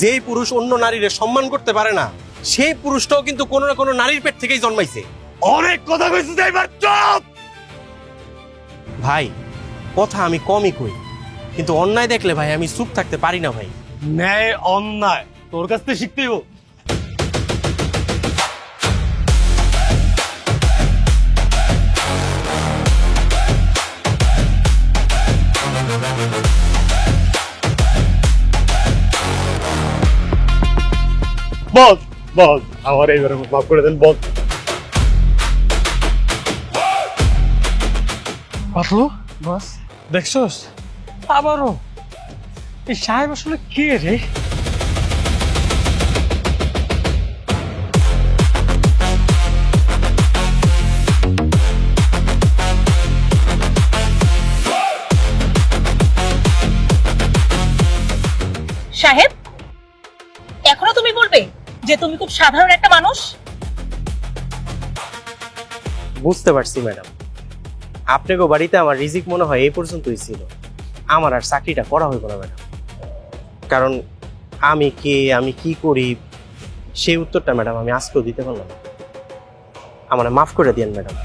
যেই পুরুষ অন্য নারীরে সম্মান করতে পারে না সেই পুরুষটাও কিন্তু কোনো না কোনো নারীর পেট থেকেই জন্মাইছে। অনেক কথা কইছিস, এবার চুপ। ভাই কথা আমি কমই কই, কিন্তু অন্যায় দেখলে ভাই আমি চুপ থাকতে পারি না ভাই। ন্যায় অন্যায় তোর কাছ থেকে শিখতেই হোক। বল বল, আমার এইবার মাফ করে দেন, বল। পাতলু বস দেখছস আবারও এই সাহেব আসলে কে রে? সাহেব, এখনো তুমি বলবে যে তুমি খুব সাধারণ একটা মানুষ? বুঝতে পারছি ম্যাডাম, আপনাকে বাড়িতে আমার রিজিক মনে হয় এই পর্যন্তই ছিল। আমার আর চাকরিটা করা হইব না ম্যাডাম, কারণ আমি কে, আমি কি করি সেই উত্তরটা ম্যাডাম আমি আজকেও দিতে পারলাম না। আমার মাফ করে দিয়েন ম্যাডাম।